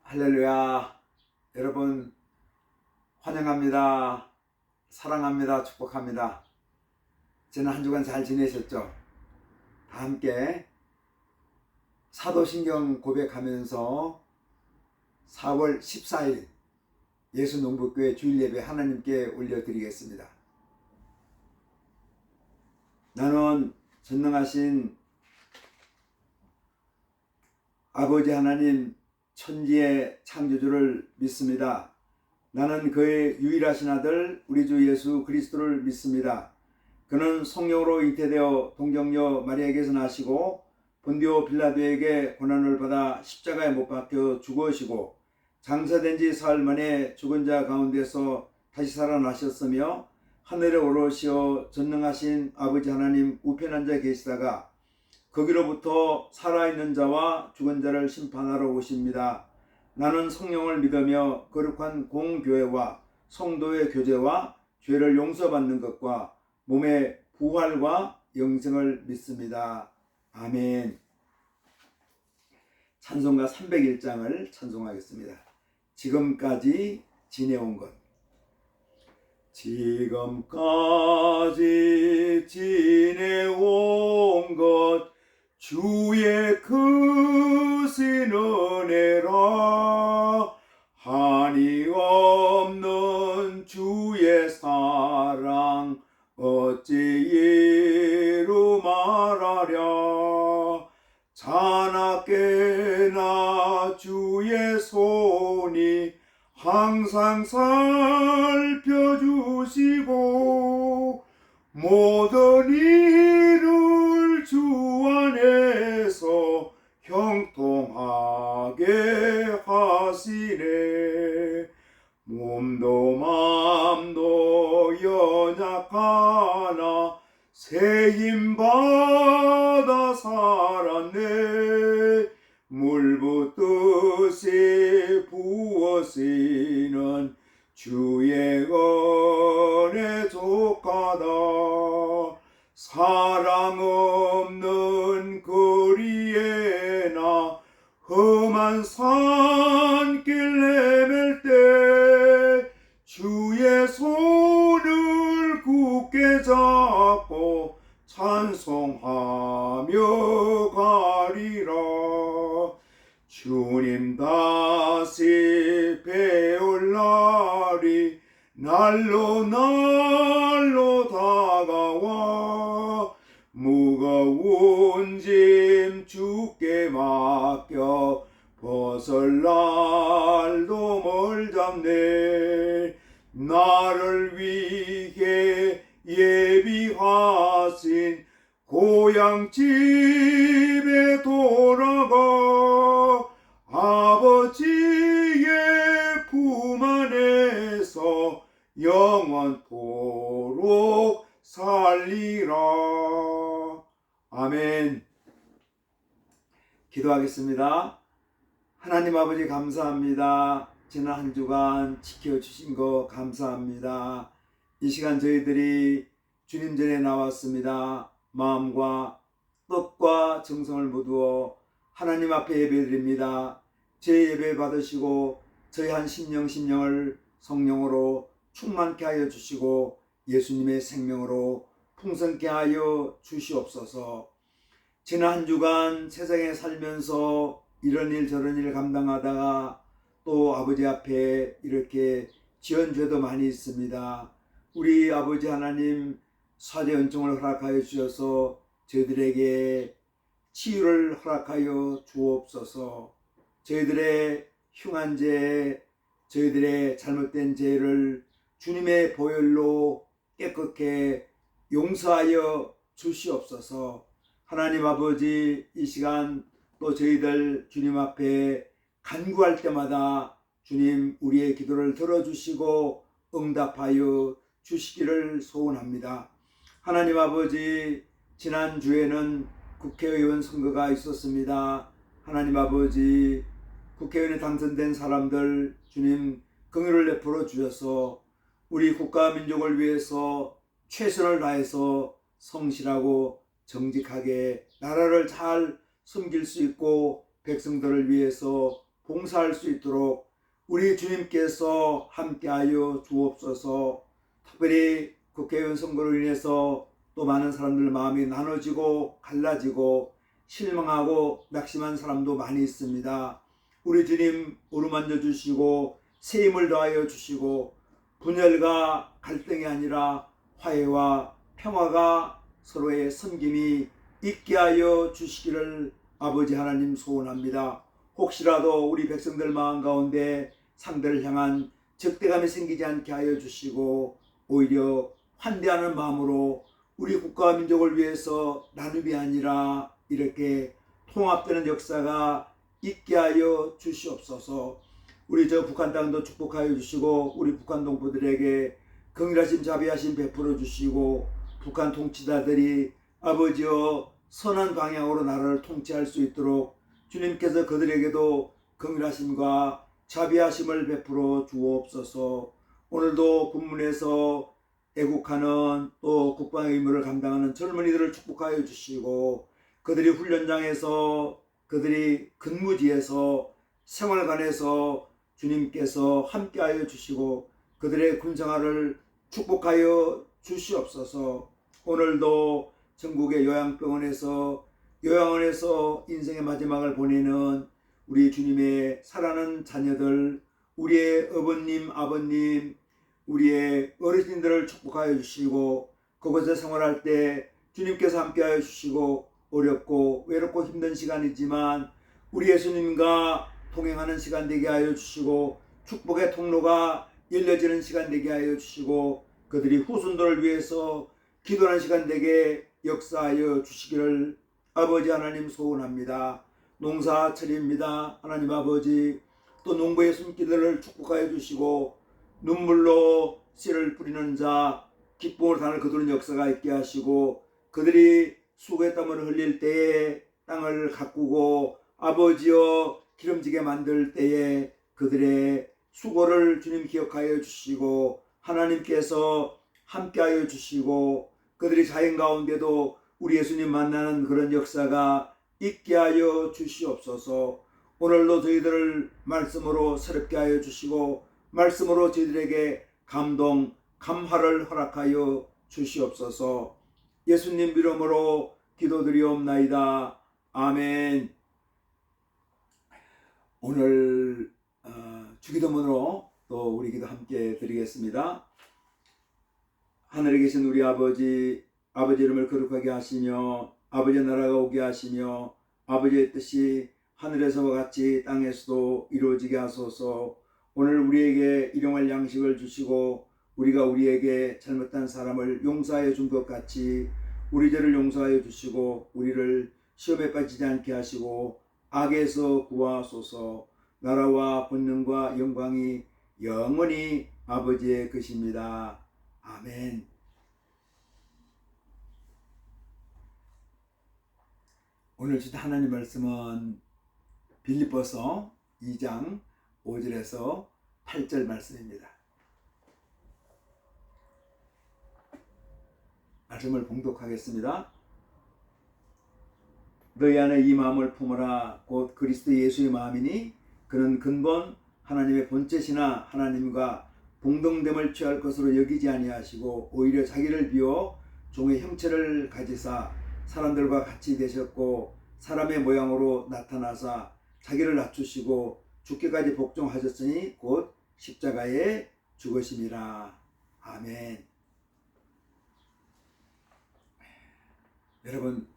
할렐루야. 여러분 환영합니다. 사랑합니다. 축복합니다. 지난 한 주간 잘 지내셨죠? 다 함께 사도신경 고백하면서 4월 14일 예수농부교회 주일예배 하나님께 올려드리겠습니다. 나는 전능하신 아버지 하나님 천지의 창조주를 믿습니다. 나는 그의 유일하신 아들 우리 주 예수 그리스도를 믿습니다. 그는 성령으로 잉태되어 동정녀 마리아에게서 나시고 본디오 빌라도에게 고난을 받아 십자가에 못 박혀 죽으시고 장사된 지 사흘 만에 죽은 자 가운데서 다시 살아나셨으며 하늘에 오르시어 전능하신 아버지 하나님 우편에 앉아 계시다가 거기로부터 살아있는 자와 죽은 자를 심판하러 오십니다. 나는 성령을 믿으며 거룩한 공교회와 성도의 교제와 죄를 용서받는 것과 몸의 부활과 영생을 믿습니다. 아멘. 찬송가 301장을 찬송하겠습니다. 지금까지 지내온 것. 지금까지 지내온 것 주의 크신 은혜라. 한이 없는 주의 사랑 어찌 이루 말하랴. 자나깨나 주의 손이 항상 살펴주시고 모든 일을 주 안에서 형통하게 하시네. 몸도 맘도 연약하나 새 힘 받아 살았네. 물 붓듯이 부어지는 주의 은혜 족하다. 사랑 없는 거리에 나 험한 산길 헤맬 때 주의 손을 굳게 잡고 찬송하며 가리라. 주님 다시 배울 날이 날로 다가와 무거운 짐 주께 맡겨 벗을 날도 멀잡네. 나를 위해 예비하신 고향 집에 돌아가 아버지의 품 안에서 영원토록 살리라. 아멘. 기도하겠습니다. 하나님 아버지 감사합니다. 지난 한 주간 지켜주신 거 감사합니다. 이 시간 저희들이 주님 전에 나왔습니다. 마음과 뜻과 정성을 모두어 하나님 앞에 예배드립니다. 제 예배 받으시고 저희 한 심령을 성령으로 충만케 하여 주시고 예수님의 생명으로 풍성케 하여 주시옵소서. 지난 한 주간 세상에 살면서 이런 일 저런 일 감당하다가 또 아버지 앞에 이렇게 지은 죄도 많이 있습니다. 우리 아버지 하나님 사죄 은총을 허락하여 주셔서 저희들에게 치유를 허락하여 주옵소서. 저희들의 흉한 죄, 저희들의 잘못된 죄를 주님의 보혈로 깨끗게 용서하여 주시옵소서. 하나님 아버지, 이 시간 또 저희들 주님 앞에 간구할 때마다 주님 우리의 기도를 들어주시고 응답하여 주시기를 소원합니다. 하나님 아버지, 지난주에는 국회의원 선거가 있었습니다. 하나님 아버지, 국회의원에 당선된 사람들 주님 긍휼을 베풀어 주셔서 우리 국가 민족을 위해서 최선을 다해서 성실하고 정직하게 나라를 잘 섬길 수 있고 백성들을 위해서 봉사할 수 있도록 우리 주님께서 함께하여 주옵소서. 특별히 국회의원 선거로 인해서 또 많은 사람들 마음이 나눠지고 갈라지고 실망하고 낙심한 사람도 많이 있습니다. 우리 주님 어루만져 주시고 새 힘을 더하여 주시고 분열과 갈등이 아니라 화해와 평화가 서로의 섬김이 있게 하여 주시기를 아버지 하나님 소원합니다. 혹시라도 우리 백성들 마음 가운데 상대를 향한 적대감이 생기지 않게 하여 주시고 오히려 환대하는 마음으로 우리 국가와 민족을 위해서 나눔이 아니라 이렇게 통합되는 역사가 있게 하여 주시옵소서. 우리 북한 땅도 축복하여 주시고 우리 북한 동포들에게 긍휼하심 자비하심 베풀어 주시고 북한 통치자들이 아버지여 선한 방향으로 나라를 통치할 수 있도록 주님께서 그들에게도 긍휼하심과 자비하심을 베풀어 주옵소서. 오늘도 군문에서 애국하는 또 국방의 의무를 감당하는 젊은이들을 축복하여 주시고 그들이 훈련장에서 그들이 근무지에서 생활관에서 주님께서 함께하여 주시고 그들의 군생활을 축복하여 주시옵소서. 오늘도 전국의 요양병원에서 요양원에서 인생의 마지막을 보내는 우리 주님의 사랑하는 자녀들, 우리의 어머님, 아버님, 우리의 어르신들을 축복하여 주시고 그곳에 생활할 때 주님께서 함께하여 주시고 어렵고 외롭고 힘든 시간이지만 우리 예수님과 동행하는 시간 되게 하여 주시고 축복의 통로가 열려지는 시간 되게 하여 주시고 그들이 후손들을 위해서 기도하는 시간 되게 역사하여 주시기를 아버지 하나님 소원합니다. 농사철입니다. 하나님 아버지 또 농부의 손길들을 축복하여 주시고 눈물로 씨를 뿌리는 자 기쁨으로 단을 거두는 역사가 있게 하시고 그들이 수고의 땀을 흘릴 때에 땅을 가꾸고 아버지여 기름지게 만들 때에 그들의 수고를 주님 기억하여 주시고 하나님께서 함께하여 주시고 그들이 자연 가운데도 우리 예수님 만나는 그런 역사가 있게 하여 주시옵소서. 오늘도 저희들을 말씀으로 새롭게 하여 주시고 말씀으로 저희들에게 감동, 감화를 허락하여 주시옵소서. 예수님 이름으로 기도드리옵나이다. 아멘. 오늘 주기도문으로 또 우리 기도 함께 드리겠습니다. 하늘에 계신 우리 아버지, 아버지 이름을 거룩하게 하시며 아버지의 나라가 오게 하시며 아버지의 뜻이 하늘에서와 같이 땅에서도 이루어지게 하소서. 오늘 우리에게 일용할 양식을 주시고 우리가 우리에게 잘못한 사람을 용서하여 준 것 같이 우리 죄를 용서하여 주시고 우리를 시험에 빠지지 않게 하시고 악에서 구하소서. 나라와 권능과 영광이 영원히 아버지의 것입니다. 아멘. 오늘 주신 하나님 말씀은 빌립보서 2장 5절에서 8절 말씀입니다. 말씀을 봉독하겠습니다. 너희 안에 이 마음을 품어라. 곧 그리스도 예수의 마음이니 그는 근본 하나님의 본체시나 하나님과 동등됨을 취할 것으로 여기지 아니하시고 오히려 자기를 비워 종의 형체를 가지사 사람들과 같이 되셨고 사람의 모양으로 나타나사 자기를 낮추시고 죽기까지 복종하셨으니 곧 십자가에 죽으심이라. 아멘. 여러분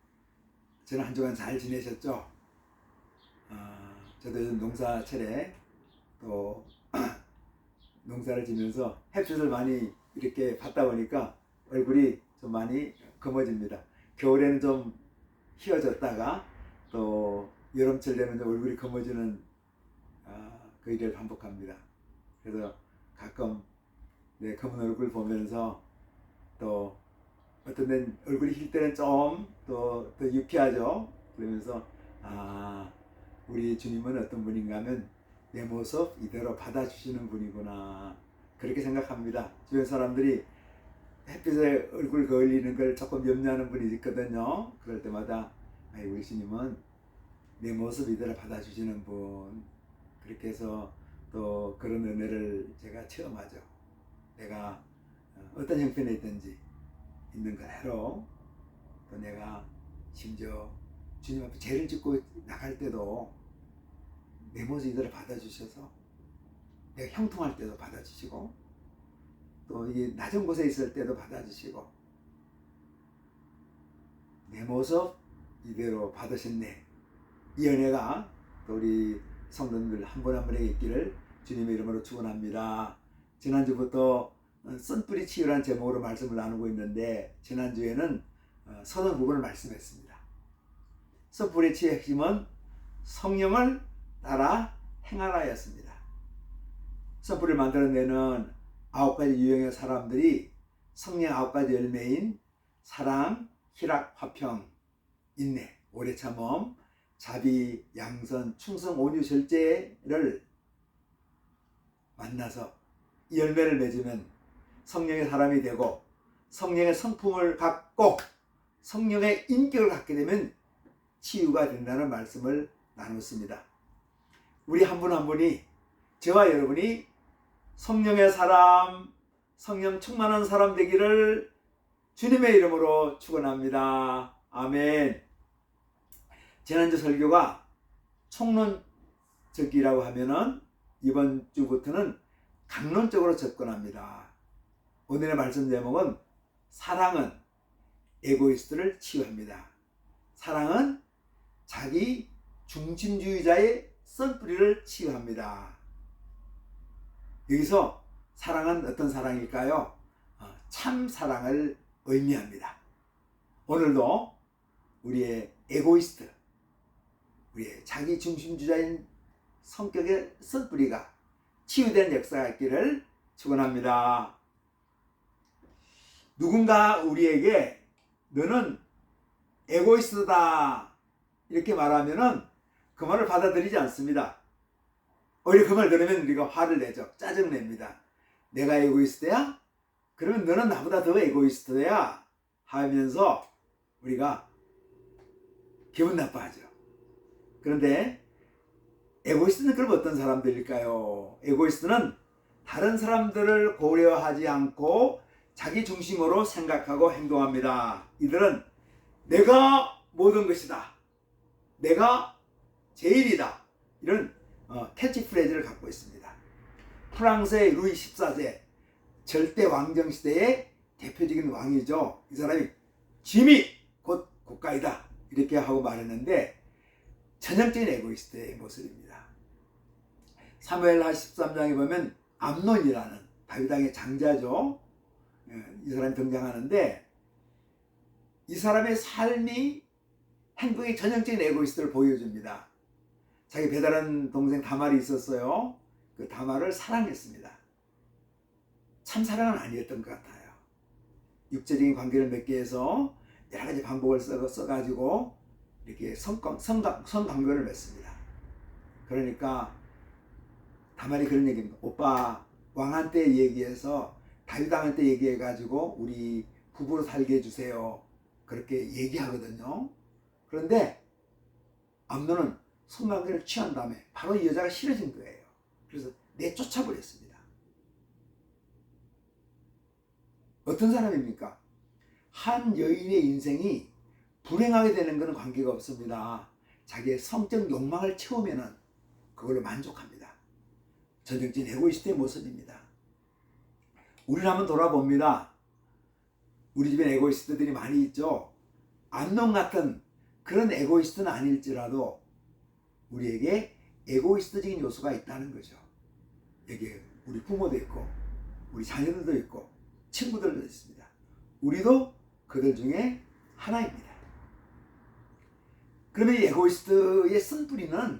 저는 한 주간 잘 지내셨죠? 저도 요즘 농사철에 또 농사를 지면서 햇빛을 많이 이렇게 받다 보니까 얼굴이 좀 많이 검어집니다. 겨울에는 좀 휘어졌다가 또 여름철 되면 얼굴이 검어지는 그 일을 반복합니다. 그래서 가끔 내 검은 얼굴 보면서 또 어떤 데는 얼굴이 힐 때는 좀 더 유쾌하죠. 그러면서 우리 주님은 어떤 분인가 하면 내 모습 이대로 받아주시는 분이구나 그렇게 생각합니다. 주변 사람들이 햇빛에 얼굴 거울리는 걸 조금 염려하는 분이 있거든요. 그럴 때마다 우리 주님은 내 모습 이대로 받아주시는 분, 그렇게 해서 또 그런 은혜를 제가 체험하죠. 내가 어떤 형편에 있든지 있는 그대로, 또 내가 심지어 주님 앞에 죄를 짓고 나갈 때도 내 모습 이대로 받아주셔서, 내가 형통할 때도 받아주시고, 또 이 낮은 곳에 있을 때도 받아주시고, 내 모습 이대로 받으셨네. 이 은혜가 또 우리 성도님들 한 분 한 분에게 있기를 주님의 이름으로 축원합니다. 지난주부터 쓴뿌리 치유라는 제목으로 말씀을 나누고 있는데, 지난주에는 서론 부분을 말씀했습니다. 쓴뿌리 치유의 핵심은 성령을 따라 행하라였습니다. 쓴뿌리를 만들어내는 9가지 유형의 사람들이 성령 9가지 열매인 사랑, 희락, 화평, 인내, 오래 참음, 자비, 양선, 충성, 온유, 절제를 만나서 이 열매를 맺으면 성령의 사람이 되고, 성령의 성품을 갖고 성령의 인격을 갖게 되면 치유가 된다는 말씀을 나눴습니다. 우리 한 분 한 분이, 저와 여러분이 성령의 사람, 성령 충만한 사람 되기를 주님의 이름으로 축원합니다. 아멘. 지난주 설교가 총론적이라고 하면은 이번 주부터는 강론적으로 접근합니다. 오늘의 말씀 제목은 사랑은 에고이스트를 치유합니다. 사랑은 자기 중심주의자의 쓴뿌리를 치유합니다. 여기서 사랑은 어떤 사랑일까요? 참 사랑을 의미합니다. 오늘도 우리의 에고이스트, 우리의 자기 중심주의자인 성격의 쓴뿌리가 치유된 역사가 있기를 축원합니다. 누군가 우리에게 너는 에고이스트다 이렇게 말하면은 그 말을 받아들이지 않습니다. 오히려 그 말 들으면 우리가 화를 내죠. 짜증냅니다. 내가 에고이스트야? 그러면 너는 나보다 더 에고이스트야 하면서 우리가 기분 나빠하죠. 그런데 에고이스트는 그럼 어떤 사람들일까요? 에고이스트는 다른 사람들을 고려하지 않고 자기 중심으로 생각하고 행동합니다. 이들은 내가 모든 것이다, 내가 제일이다, 이런 캐치프레이즈를 갖고 있습니다. 프랑스의 루이 14세 절대 왕정 시대의 대표적인 왕이죠. 이 사람이 짐이 곧 국가이다 이렇게 하고 말했는데, 전형적인 에고이스트의 모습입니다. 사무엘하 13장에 보면 암논이라는 다윗 왕의 장자죠. 이 사람이 등장하는데, 이 사람의 삶이, 행동이 전형적인 에고이스트를 보여줍니다. 자기 배다른 동생 다말이 있었어요. 그 다말을 사랑했습니다. 참 사랑은 아니었던 것 같아요. 육체적인 관계를 맺기 위해서 여러 가지 방법을 써가지고 이렇게 성관계를 맺습니다. 그러니까 다말이 그런 얘기입니다. 오빠 왕한테 얘기해서 다윗 왕한테 얘기해가지고 우리 부부로 살게 해주세요. 그렇게 얘기하거든요. 그런데 암논은 성관계를 취한 다음에 바로 이 여자가 싫어진 거예요. 그래서 내쫓아버렸습니다. 어떤 사람입니까? 한 여인의 인생이 불행하게 되는 것은 관계가 없습니다. 자기의 성적 욕망을 채우면은 그걸로 만족합니다. 전형적인 에고이스트의 모습입니다. 우리를 한번 돌아봅니다. 우리 집엔 에고이스트들이 많이 있죠. 암논 같은 그런 에고이스트는 아닐지라도 우리에게 에고이스트적인 요소가 있다는 거죠. 여기에 우리 부모도 있고 우리 자녀들도 있고 친구들도 있습니다. 우리도 그들 중에 하나입니다. 그러면 이 에고이스트의 쓴뿌리는,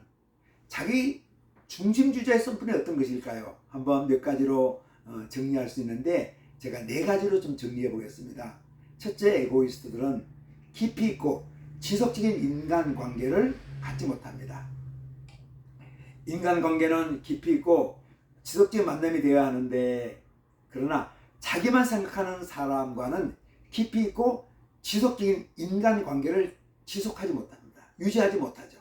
자기 중심주의자의 쓴뿌리는 어떤 것일까요? 한번 몇 가지로 정리할 수 있는데, 제가 4가지로 좀 정리해 보겠습니다. 첫째, 에고이스트들은 깊이 있고 지속적인 인간관계를 갖지 못합니다. 인간관계는 깊이 있고 지속적인 만남이 되어야 하는데, 그러나 자기만 생각하는 사람과는 깊이 있고 지속적인 인간관계를 지속하지 못합니다. 유지하지 못하죠.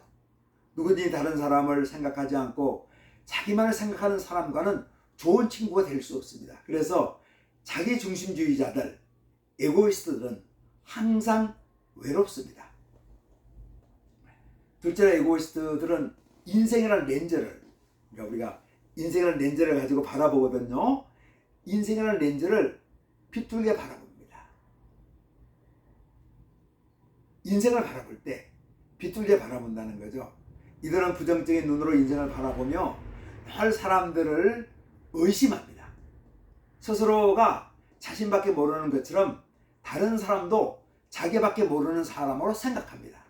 누구든지 다른 사람을 생각하지 않고 자기만을 생각하는 사람과는 좋은 친구가 될 수 없습니다. 그래서 자기 중심주의자들, 에고이스트들은 항상 외롭습니다. 둘째로 에고이스트들은 인생이라는 렌즈를, 그러니까 우리가 인생이라는 렌즈를 가지고 바라보거든요. 인생이라는 렌즈를 비뚤게 바라봅니다. 인생을 바라볼 때 비뚤게 바라본다는 거죠. 이들은 부정적인 눈으로 인생을 바라보며 늘 사람들을 의심합니다. 스스로가 자신밖에 모르는 것처럼 다른 사람도 자기밖에 모르는 사람으로 생각합니다.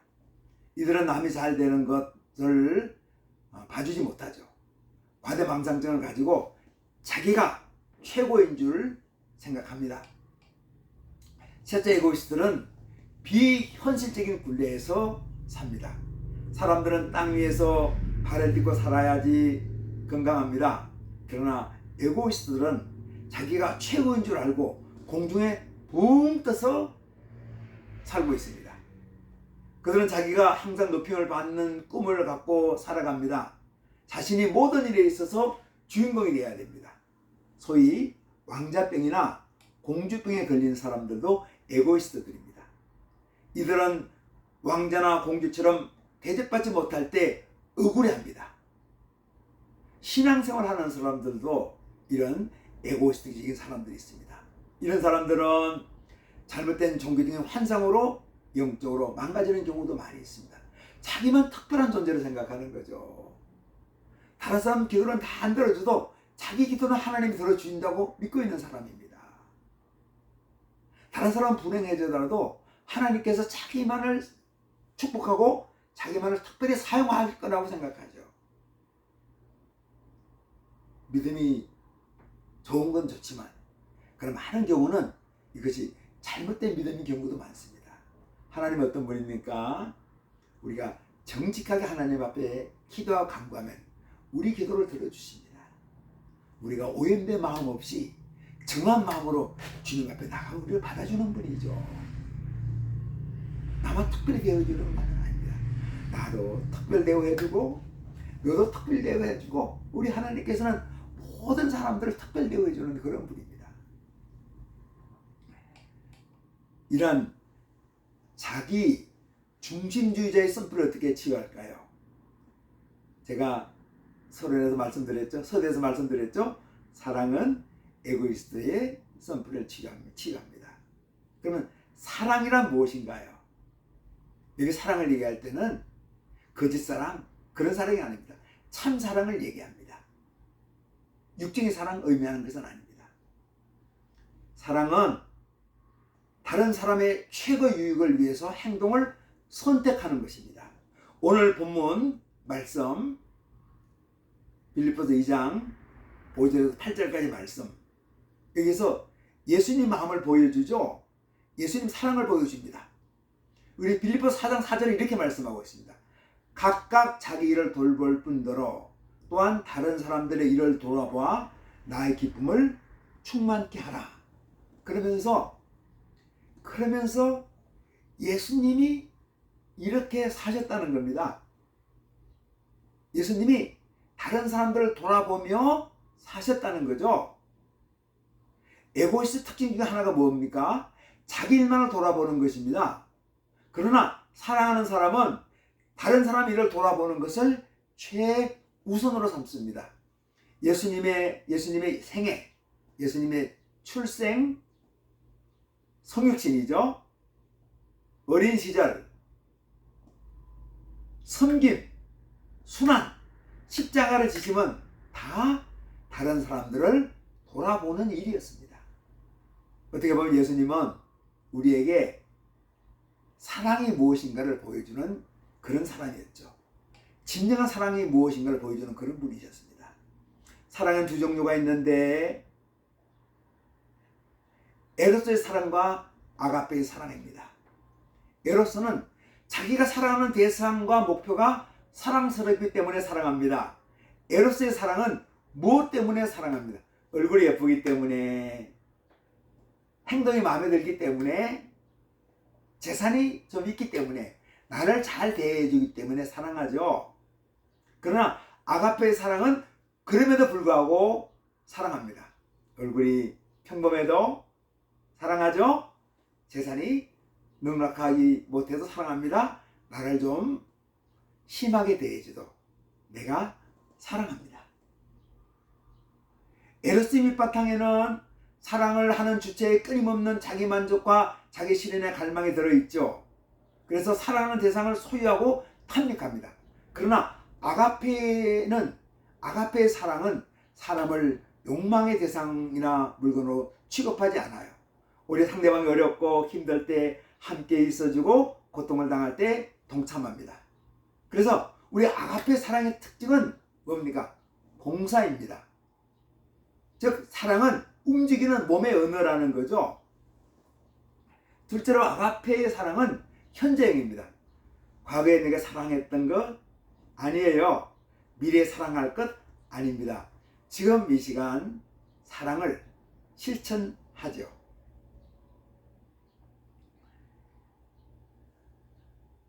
이들은 남이 잘 되는 것을 봐주지 못하죠. 과대망상증을 가지고 자기가 최고인 줄 생각합니다. 셋째, 에고이스트들은 비현실적인 굴레에서 삽니다. 사람들은 땅 위에서 발을 딛고 살아야지 건강합니다. 그러나 에고이스트들은 자기가 최고인 줄 알고 공중에 붕 떠서 살고 있습니다. 그들은 자기가 항상 높임을 받는 꿈을 갖고 살아갑니다. 자신이 모든 일에 있어서 주인공이 되어야 됩니다. 소위 왕자병이나 공주병에 걸린 사람들도 에고이스트들입니다. 이들은 왕자나 공주처럼 대접받지 못할 때 억울해합니다. 신앙생활 하는 사람들도 이런 에고이스트적인 사람들이 있습니다. 이런 사람들은 잘못된 종교적인 환상으로 영적으로 망가지는 경우도 많이 있습니다. 자기만 특별한 존재로 생각하는 거죠. 다른 사람 기도는 다 안 들어줘도 자기 기도는 하나님이 들어주신다고 믿고 있는 사람입니다. 다른 사람은 불행해지더라도 하나님께서 자기만을 축복하고 자기만을 특별히 사용할 거라고 생각하죠. 믿음이 좋은 건 좋지만 그럼 많은 경우는 이것이 잘못된 믿음인 경우도 많습니다. 하나님은 어떤 분입니까? 우리가 정직하게 하나님 앞에 기도하고 간구하면 우리 기도를 들어주십니다. 우리가 오염된 마음 없이 정한 마음으로 주님 앞에 나가 우리를 받아주는 분이죠. 나만 특별히 대해주는 분은 아닙니다. 나도 특별 대우해주고 너도 특별 대우해주고 우리 하나님께서는 모든 사람들을 특별 대우해주는 그런 분입니다. 이런 자기 중심주의자의 선풀을 어떻게 치유할까요? 제가 서론에서 말씀드렸죠. 사랑은 에고이스트의 선풀을 치유합니다. 그러면 사랑이란 무엇인가요? 여기 사랑을 얘기할 때는 거짓사랑 그런 사랑이 아닙니다. 참 사랑을 얘기합니다. 육적인 사랑 의미하는 것은 아닙니다. 사랑은 다른 사람의 최고 유익을 위해서 행동을 선택하는 것입니다. 오늘 본문 말씀 빌립보서 2장 5절에서 8절까지 말씀, 여기서 예수님 마음을 보여주죠. 예수님 사랑을 보여줍니다. 우리 빌립보서 4장 4절에 이렇게 말씀하고 있습니다. 각각 자기 일을 돌볼 뿐더러 또한 다른 사람들의 일을 돌아보아 나의 기쁨을 충만케 하라. 그러면서 예수님이 이렇게 사셨다는 겁니다. 예수님이 다른 사람들을 돌아보며 사셨다는 거죠. 에고이스트 특징 중에 하나가 뭡니까? 자기 일만을 돌아보는 것입니다. 그러나 사랑하는 사람은 다른 사람 일을 돌아보는 것을 최우선으로 삼습니다. 예수님의 생애, 예수님의 출생, 성육신이죠. 어린 시절, 섬김, 순환, 십자가를 지심은 다 다른 사람들을 돌아보는 일이었습니다. 어떻게 보면 예수님은 우리에게 사랑이 무엇인가를 보여주는 그런 사람이었죠. 진정한 사랑이 무엇인가를 보여주는 그런 분이셨습니다. 사랑은 두 종류가 있는데 에로스의 사랑과 아가페의 사랑입니다. 에로스는 자기가 사랑하는 대상과 목표가 사랑스럽기 때문에 사랑합니다. 에로스의 사랑은 무엇 때문에 사랑합니다. 얼굴이 예쁘기 때문에, 행동이 마음에 들기 때문에, 재산이 좀 있기 때문에, 나를 잘 대해주기 때문에 사랑하죠. 그러나 아가페의 사랑은 그럼에도 불구하고 사랑합니다. 얼굴이 평범해도 사랑하죠. 재산이 넉넉하지 못해도 사랑합니다. 나를 좀 심하게 대해줘도 내가 사랑합니다. 에로스 밑바탕에는 사랑을 하는 주체의 끊임없는 자기만족과 자기 실현의 갈망이 들어있죠. 그래서 사랑하는 대상을 소유하고 탐닉합니다. 그러나 아가페의 사랑은 사람을 욕망의 대상이나 물건으로 취급하지 않아요. 우리 상대방이 어렵고 힘들 때 함께 있어주고 고통을 당할 때 동참합니다. 그래서 우리 아가페 사랑의 특징은 뭡니까? 봉사입니다. 즉 사랑은 움직이는 몸의 언어라는 거죠. 둘째로 아가페의 사랑은 현재형입니다. 과거에 내가 사랑했던 것 아니에요. 미래에 사랑할 것 아닙니다. 지금 이 시간 사랑을 실천하죠.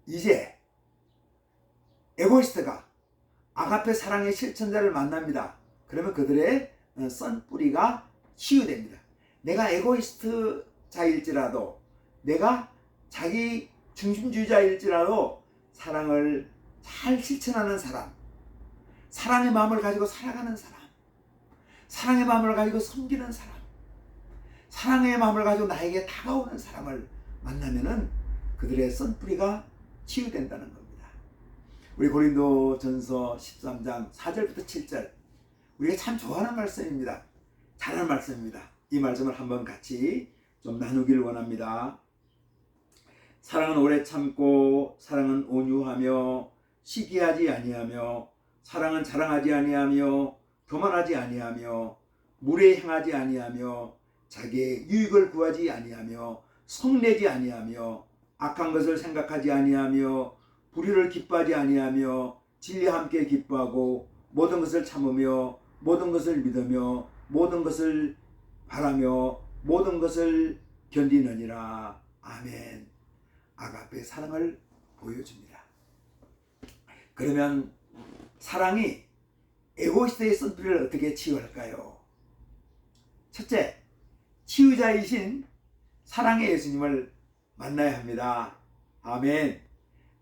이제 에고이스트가 아가페 사랑의 실천자를 만납니다. 그러면 그들의 썬뿌리가 치유됩니다. 내가 에고이스트자일지라도, 내가 자기 중심주의자일지라도 사랑을 잘 실천하는 사람, 사랑의 마음을 가지고 살아가는 사람, 사랑의 마음을 가지고 섬기는 사람, 사랑의 마음을 가지고 나에게 다가오는 사람을 만나면은 그들의 썬뿌리가 치유된다는 겁니다. 우리 고린도전서 13장 4절부터 7절, 우리가 참 좋아하는 말씀입니다. 잘하는 말씀입니다. 이 말씀을 한번 같이 좀 나누길 원합니다. 사랑은 오래 참고, 사랑은 온유하며, 시기하지 아니하며, 사랑은 자랑하지 아니하며, 교만하지 아니하며, 물에 향하지 아니하며, 자기의 유익을 구하지 아니하며, 성내지 아니하며, 악한 것을 생각하지 아니하며, 불의를 기뻐하지 아니하며, 진리와 함께 기뻐하고, 모든 것을 참으며, 모든 것을 믿으며, 모든 것을 바라며, 모든 것을 견디느니라. 아멘. 아가페의 사랑을 보여줍니다. 그러면 사랑이 에고이스트의 썬뿌리를 어떻게 치유할까요? 첫째, 치유자이신 사랑의 예수님을 만나야 합니다. 아멘.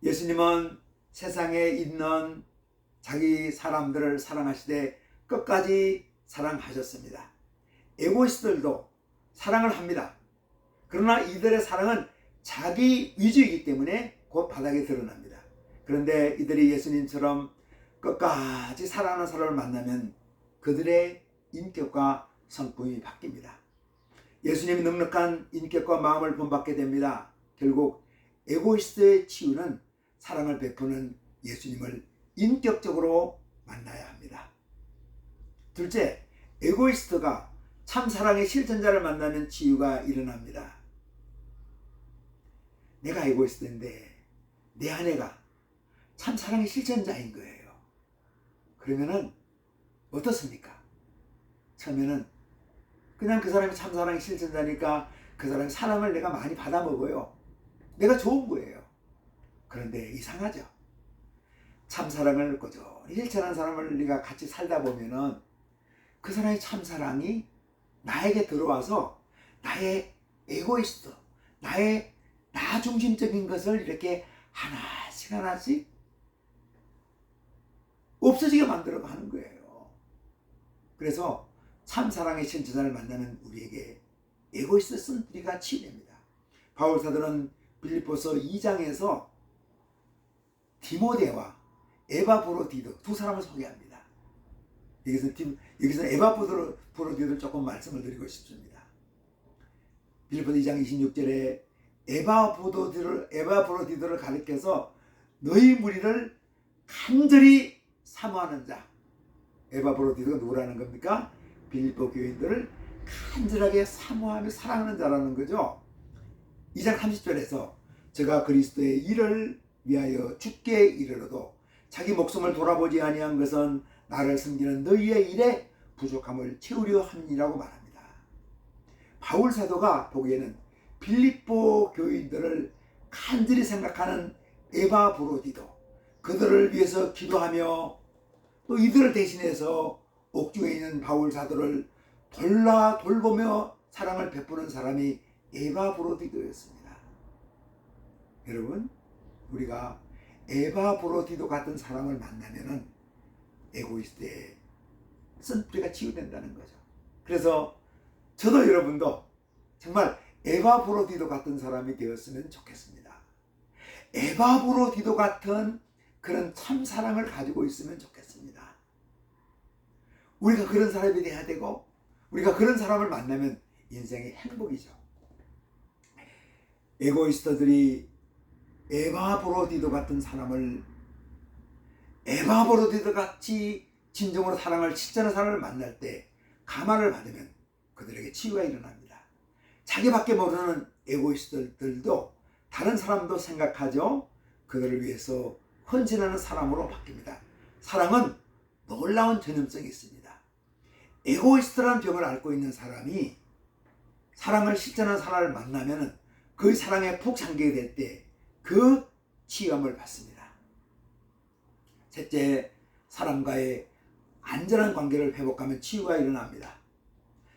예수님은 세상에 있는 자기 사람들을 사랑하시되 끝까지 사랑하셨습니다. 에고이스트들도 사랑을 합니다. 그러나 이들의 사랑은 자기 위주이기 때문에 곧 바닥에 드러납니다. 그런데 이들이 예수님처럼 끝까지 사랑하는 사람을 만나면 그들의 인격과 성품이 바뀝니다. 예수님이 넉넉한 인격과 마음을 본받게 됩니다. 결국 에고이스트의 치유는 사랑을 베푸는 예수님을 인격적으로 만나야 합니다. 둘째, 에고이스트가 참 사랑의 실천자를 만나면 치유가 일어납니다. 내가 에고이스트인데 내 아내가 참 사랑의 실천자인 거예요. 그러면은 어떻습니까? 처음에는 그냥 그 사람이 참 사랑의 실천자니까 그 사람의 사랑을 내가 많이 받아 먹어요. 내가 좋은 거예요. 그런데 이상하죠. 참 사랑을 꾸준히 실천하는 사람을 네가 같이 살다 보면은 그 사람의 참 사랑이 나에게 들어와서 나의 에고이스트, 나의 나 중심적인 것을 이렇게 하나씩 없어지게 만들어 가는 거예요. 그래서 참 사랑의 실천자를 만나는 우리에게 에고이스트 썬뿌리가 치유됩니다. 바울 사도는 빌립보서 2장에서 디모데와 에바브로디도 두 사람을 소개합니다. 여기서 에바브로디도를 조금 말씀을 드리고 싶습니다. 빌립보서 2장 26절에 에바브로디도를 가리켜서 너희 무리를 간절히 사모하는 자. 에바브로디도가 누구라는 겁니까? 빌립보 교인들을 간절하게 사모하며 사랑하는 자라는 거죠. 2장 30절에서 제가 그리스도의 일을 위하여 죽게 이르러도 자기 목숨을 돌아보지 아니한 것은 나를 섬기는 너희의 일에 부족함을 채우려 함이라고 말합니다. 바울 사도가 보기에는 빌립보 교인들을 간절히 생각하는 에바브로디도, 그들을 위해서 기도하며 또 이들을 대신해서 옥중에 있는 바울 사도를 돌보며 사랑을 베푸는 사람이 에바브로디도였습니다. 여러분, 우리가 에바브로디도 같은 사람을 만나면은 에고이스트의 쓴뿌리가 치유된다는 거죠. 그래서 저도 여러분도 정말 에바브로디도 같은 사람이 되었으면 좋겠습니다. 에바브로디도 같은 그런 참 사랑을 가지고 있으면 좋겠습니다. 우리가 그런 사람이 돼야 되고, 우리가 그런 사람을 만나면 인생의 행복이죠. 에고이스트들이 에바브로디도 같은 사람을, 에바브로디도 같이 진정으로 사랑을 실천하는 사람을 만날 때 감화를 받으면 그들에게 치유가 일어납니다. 자기밖에 모르는 에고이스트들도 다른 사람도 생각하죠. 그들을 위해서 헌신하는 사람으로 바뀝니다. 사랑은 놀라운 전염성이 있습니다. 에고이스트라는 병을 앓고 있는 사람이 사랑을 실천하는 사람을 만나면 그 사랑에 푹 잠기게 될 때 그 치유함을 받습니다. 셋째, 사람과의 안전한 관계를 회복하면 치유가 일어납니다.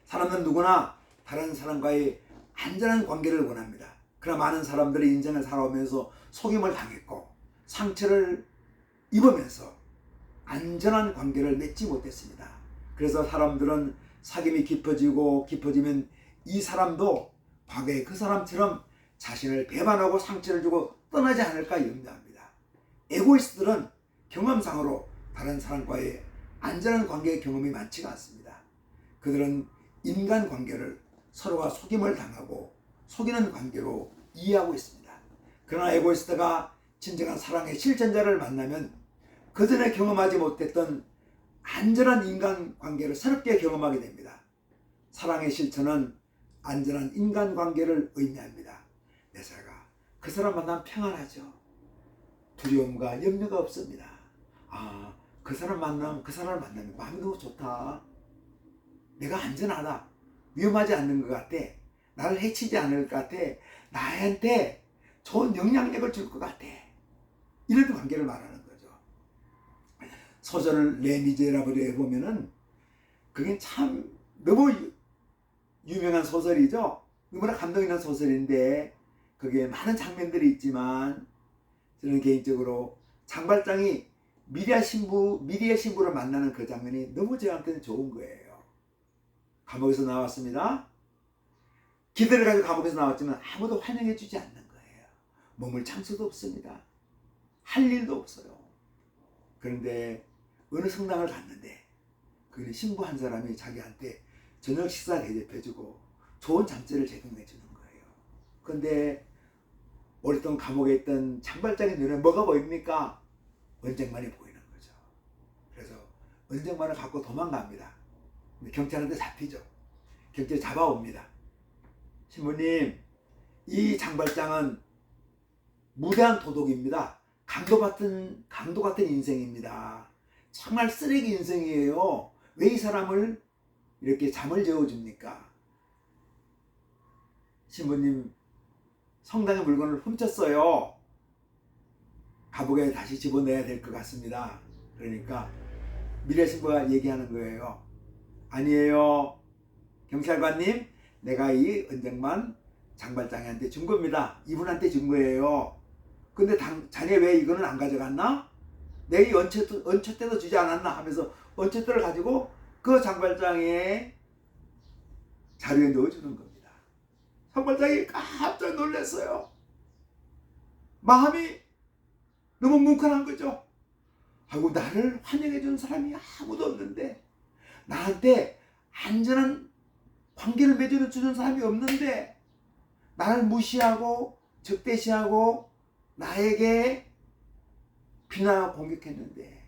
사람은 누구나 다른 사람과의 안전한 관계를 원합니다. 그러나 많은 사람들이 인생을 살아오면서 속임을 당했고 상처를 입으면서 안전한 관계를 맺지 못했습니다. 그래서 사람들은 사귐이 깊어지면 이 사람도 과거에 그 사람처럼 자신을 배반하고 상처를 주고 떠나지 않을까 염려합니다. 에고이스트들은 경험상으로 다른 사람과의 안전한 관계의 경험이 많지가 않습니다. 그들은 인간관계를 서로가 속임을 당하고 속이는 관계로 이해하고 있습니다. 그러나 에고이스트가 진정한 사랑의 실천자를 만나면 그전에 경험하지 못했던 안전한 인간관계를 새롭게 경험하게 됩니다. 사랑의 실천은 안전한 인간관계를 의미합니다. 내 사가 그 사람 만나면 평안하죠. 두려움과 염려가 없습니다. 그 사람을 만나면 마음이 너무 좋다. 내가 안전하다. 위험하지 않는 것 같아. 나를 해치지 않을 것 같아. 나한테 좋은 영향력을 줄 것 같아. 이런 관계를 말하는 거죠. 소설을 레미제라블에 보면은 그게 참 너무 유명한 소설이죠. 너무나 감동 있는 소설인데 거기에 많은 장면들이 있지만 저는 개인적으로 장발장이 미리의 신부를 만나는 그 장면이 너무 저한테는 좋은 거예요. 감옥에서 나왔습니다. 기대를 가지고 감옥에서 나왔지만 아무도 환영해 주지 않는 거예요. 머물 장소도 없습니다. 할 일도 없어요. 그런데 어느 성당을 갔는데 그 신부 한 사람이 자기한테 저녁 식사 대접해주고 좋은 잠자리를 제공해 주는 거예요. 그런데 오랫동안 감옥에 있던 장발장의 눈에 뭐가 보입니까? 은쟁반이 보이는 거죠. 그래서 은쟁반을 갖고 도망갑니다. 경찰한테 잡히죠. 경찰이 잡아옵니다. 신부님, 이 장발장은 무대한 도둑입니다. 강도 같은 인생입니다. 정말 쓰레기 인생이에요. 왜 이 사람을 이렇게 잠을 재워줍니까? 신부님, 성당의 물건을 훔쳤어요. 감옥에 다시 집어넣어야 될 것 같습니다. 그러니까 미래 신부가 얘기하는 거예요. 아니에요. 경찰관님, 내가 이 은쟁반 장발장한테 준 겁니다. 이분한테 준 거예요. 근데 자네 왜 이거는 안 가져갔나? 내 이 언처때도 주지 않았나? 하면서 언처때를 가지고 그 장발장의 자료에 넣어주는 겁니다. 장발장이 깜짝 놀랐어요. 마음이 너무 뭉클한 거죠. 아이고, 나를 환영해주는 사람이 아무도 없는데, 나한테 안전한 관계를 맺어주는 사람이 없는데, 나를 무시하고 적대시하고 나에게 비난하고 공격했는데,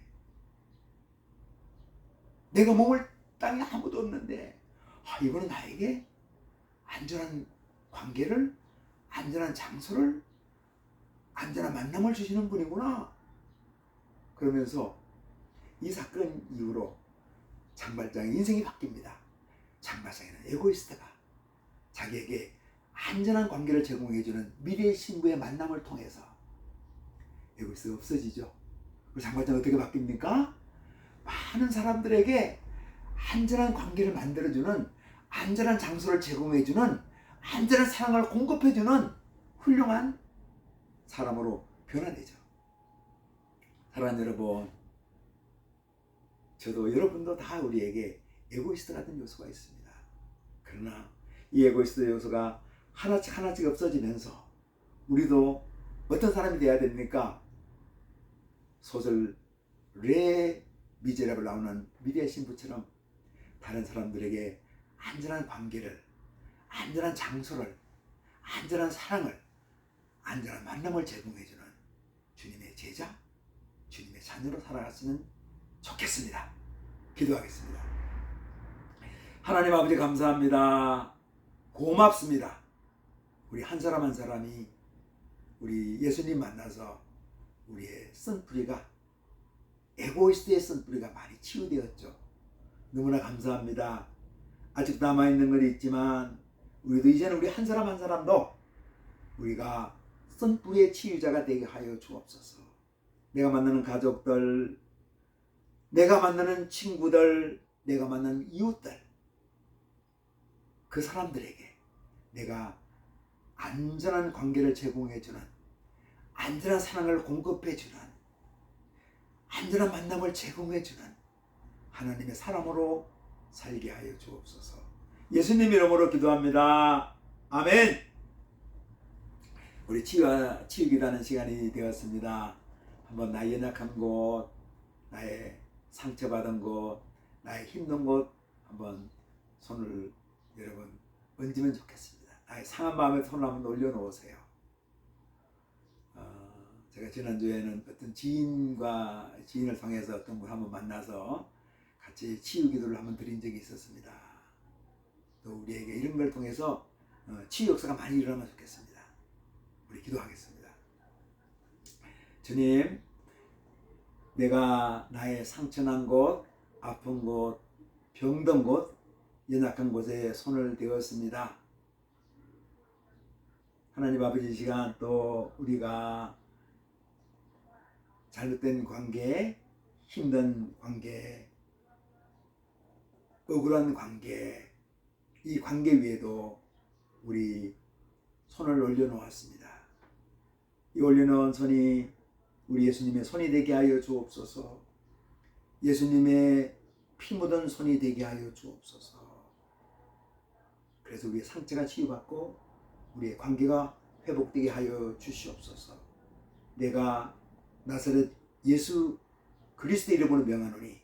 내가 몸을 땅에 아무도 없는데, 이거는 나에게 안전한 관계를, 안전한 장소를, 안전한 만남을 주시는 분이구나. 그러면서 이 사건 이후로 장발장의 인생이 바뀝니다. 장발장에는 에고이스트가 자기에게 안전한 관계를 제공해주는 미래의 신부의 만남을 통해서 에고이스트가 없어지죠. 그리고 장발장은 어떻게 바뀝니까? 많은 사람들에게 안전한 관계를 만들어주는, 안전한 장소를 제공해주는, 안전한 사랑을 공급해주는 훌륭한 사람으로 변화되죠. 사랑하는 여러분, 저도 여러분도 다 우리에게 에고이스트 같은 요소가 있습니다. 그러나 이 에고이스트 요소가 하나씩 하나씩 없어지면서 우리도 어떤 사람이 되어야 됩니까? 소설 레 미제라블 나오는 미래의 신부처럼 다른 사람들에게 안전한 관계를, 안전한 장소를, 안전한 사랑을, 안전한 만남을 제공해주는 주님의 제자, 주님의 자녀로 살아갔으면 좋겠습니다. 기도하겠습니다. 하나님 아버지 감사합니다. 고맙습니다. 우리 한 사람 한 사람이 우리 예수님 만나서 우리의 쓴뿌리가, 에고이스트의 쓴뿌리가 많이 치유되었죠. 너무나 감사합니다. 아직 남아있는 건 있지만 우리도 이제는 우리 한 사람 한 사람도 우리가 쓴뿌리의 치유자가 되게 하여 주옵소서. 내가 만나는 가족들, 내가 만나는 친구들, 내가 만나는 이웃들, 그 사람들에게 내가 안전한 관계를 제공해주는, 안전한 사랑을 공급해주는, 안전한 만남을 제공해주는 하나님의 사람으로 살게 하여 주옵소서. 예수님 이름으로 기도합니다. 아멘. 우리 치유기도하는 시간이 되었습니다. 한번 나의 연약한 곳, 나의 상처받은 곳, 나의 힘든 곳 한번 손을 여러분 얹으면 좋겠습니다. 나의 상한 마음에 손을 한번 올려놓으세요. 제가 지난주에는 어떤 지인을 통해서 어떤 분 한번 만나서 같이 치유기도를 한번 드린 적이 있었습니다. 또 우리에게 이런 걸 통해서 치유 역사가 많이 일어나면 좋겠습니다. 우리 기도하겠습니다. 주님, 내가 나의 상처난 곳, 아픈 곳, 병든 곳, 연약한 곳에 손을 대었습니다. 하나님 아버지, 이 시간 또 우리가 잘못된 관계, 힘든 관계, 억울한 관계, 이 관계 위에도 우리 손을 올려놓았습니다. 이 올려놓은 손이 우리 예수님의 손이 되게 하여 주옵소서. 예수님의 피 묻은 손이 되게 하여 주옵소서. 그래서 우리의 상처가 치유받고 우리의 관계가 회복되게 하여 주시옵소서. 내가 나사렛 예수 그리스도 이름으로 명하노니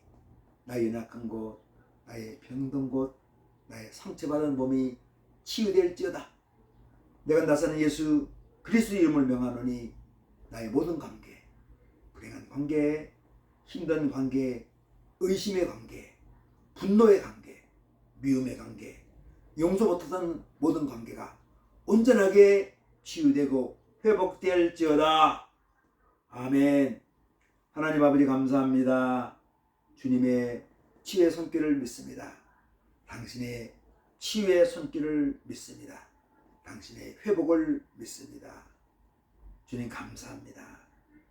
나의 연약한 곳, 나의 병든 곳, 나의 상처받은 몸이 치유될지어다. 내가 나사렛 예수 그리스도 이름을 명하노니 나의 모든 관계, 불행한 관계, 힘든 관계, 의심의 관계, 분노의 관계, 미움의 관계, 용서 못하던 모든 관계가 온전하게 치유되고 회복될지어다. 아멘. 하나님 아버지 감사합니다. 주님의 치유의 손길을 믿습니다. 당신의 치유의 손길을 믿습니다. 당신의 회복을 믿습니다. 주님 감사합니다.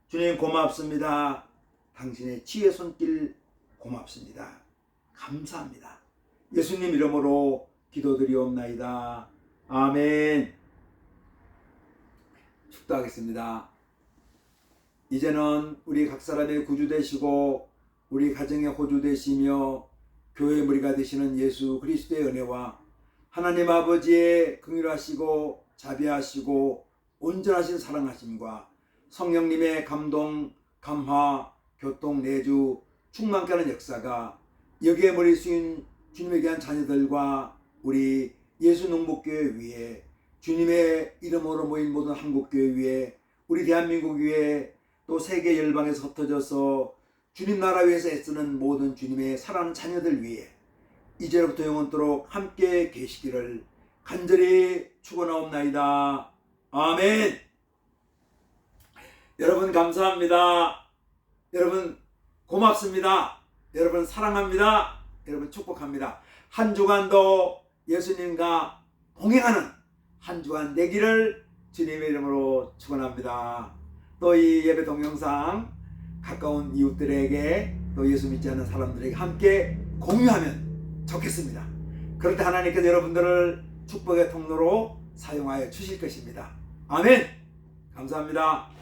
주님 고맙습니다. 당신의 치유의 손길 고맙습니다. 감사합니다. 예수님 이름으로 기도드리옵나이다. 아멘. 축도하겠습니다. 이제는 우리 각 사람의 구주 되시고 우리 가정의 호주 되시며 교회의 머리가 되시는 예수 그리스도의 은혜와 하나님 아버지의 긍휼하시고 자비하시고 온전하신 사랑하심과 성령님의 감동, 감화, 교통, 내주, 충만케 하는 역사가 여기에 머리 숙인 주님에 대한 자녀들과 우리 예수 농복교회 위에 주님의 이름으로 모인 모든 한국교회 위에 우리 대한민국 위에 또 세계 열방에서 흩어져서 주님 나라 위해서 애쓰는 모든 주님의 사랑하는 자녀들 위에 이제로부터 영원토록 함께 계시기를 간절히 축원하옵나이다. 아멘. 여러분 감사합니다. 여러분 고맙습니다. 여러분 사랑합니다. 여러분 축복합니다. 한 주간도 예수님과 동행하는 한 주간 되기를 주님의 이름으로 축원합니다. 또 이 예배 동영상 가까운 이웃들에게 또 예수 믿지 않는 사람들에게 함께 공유하면 좋겠습니다. 그럴 때 하나님께서 여러분들을 축복의 통로로 사용하여 주실 것입니다. 아멘. 감사합니다.